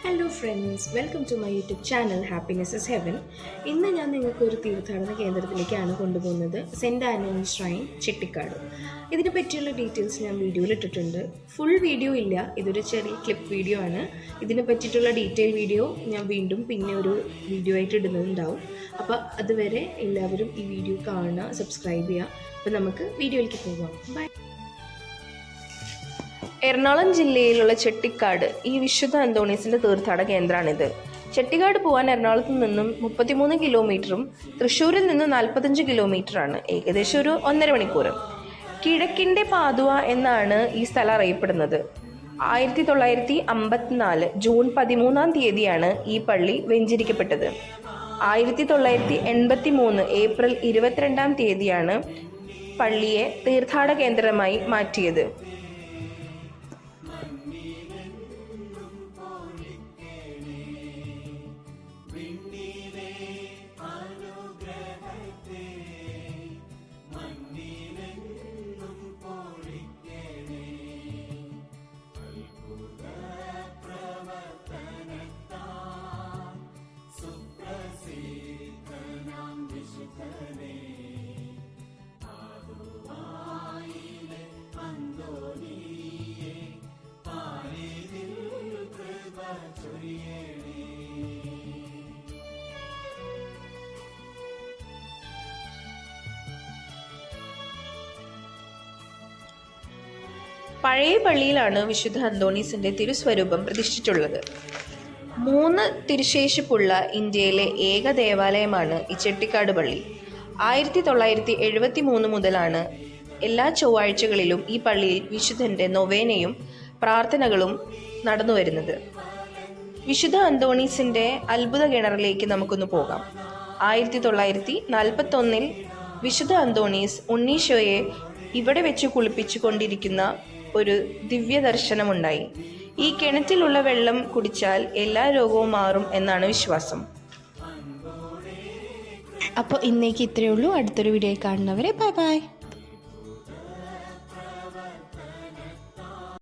Hello friends, welcome to my YouTube channel happiness is heaven. ഇന്ന് ഞാൻ നിങ്ങൾക്ക് ഒരു തീർത്ഥാടന കേന്ദ്രത്തിലേക്കാണ് കൊണ്ടുപോകുന്നത്. Saint Antony shrine, Chettikad. ഇതിനെ പറ്റിയുള്ള ഡീറ്റെയിൽസ് ഞാൻ വീഡിയോയിൽ ഇട്ടിട്ടുണ്ട്. ഫുൾ വീഡിയോ ഇല്ല, ഇതൊരു ചെറിയ ക്ലിപ്പ് വീഡിയോ ആണ്. ഇതിനെ പറ്റിയിട്ടുള്ള ഡീറ്റെയിൽ വീഡിയോ ഞാൻ വീണ്ടും പിന്നെ ഒരു വീഡിയോ ആയിട്ട് ഇടുന്നുണ്ടാവും. അപ്പോൾ അതുവരെ എല്ലാവരും ഈ വീഡിയോ കാണുക, സബ്സ്ക്രൈബ് ചെയ്യുക. അപ്പോൾ നമുക്ക് വീഡിയോയിലേക്ക് പോകാം. ബൈ. എറണാകുളം ജില്ലയിലുള്ള ചെട്ടിക്കാട് ഈ വിശുദ്ധ അന്തോണീസിൻ്റെ തീർത്ഥാടന കേന്ദ്രമാണിത്. ചെട്ടിക്കാട് പോകാൻ എറണാകുളത്ത് നിന്നും 33 കിലോമീറ്ററും തൃശ്ശൂരിൽ നിന്ന് 45 കിലോമീറ്ററാണ്, ഏകദേശം ഒരു 1.5 മണിക്കൂർ. കിഴക്കിൻ്റെ പാതുവ എന്നാണ് ഈ സ്ഥലം അറിയപ്പെടുന്നത്. 1954 ജൂൺ 13-ാം തീയതിയാണ് ഈ പള്ളി വെഞ്ചരിക്കപ്പെട്ടത്. 1983 ഏപ്രിൽ 22-ാം തീയതിയാണ് പള്ളിയെ തീർത്ഥാടന കേന്ദ്രമായി മാറ്റിയത്. പഴയ പള്ളിയിലാണ് വിശുദ്ധ അന്തോണീസിന്റെ തിരുസ്വരൂപം പ്രതിഷ്ഠിച്ചിട്ടുള്ളത്. 3 തിരുശേഷിപ്പുള്ള ഇന്ത്യയിലെ ഏക ദേവാലയമാണ് ഈ ചെട്ടിക്കാട് പള്ളി. 1973 മുതലാണ് എല്ലാ ചൊവ്വാഴ്ചകളിലും ഈ പള്ളിയിൽ വിശുദ്ധന്റെ നൊവേനയും പ്രാർത്ഥനകളും നടന്നു വരുന്നത്. വിശുദ്ധ അന്തോണീസിന്റെ അത്ഭുത കിണറിലേക്ക് നമുക്കൊന്ന് പോകാം. 1941 വിശുദ്ധ അന്തോണീസ് ഉണ്ണീശോയെ ഇവിടെ വെച്ച് കുളിപ്പിച്ചു കൊണ്ടിരിക്കുന്ന ഒരു ദിവ്യ ദർശനമുണ്ടായി. ഈ കിണറ്റിലുള്ള വെള്ളം കുടിച്ചാൽ എല്ലാ രോഗവും മാറും എന്നാണ് വിശ്വാസം. അപ്പോൾ ഇന്നേക്ക് ഇത്രയേ ഉള്ളൂ. അടുത്തൊരു വീഡിയോ കാണുന്നവരെ ബൈ ബൈ.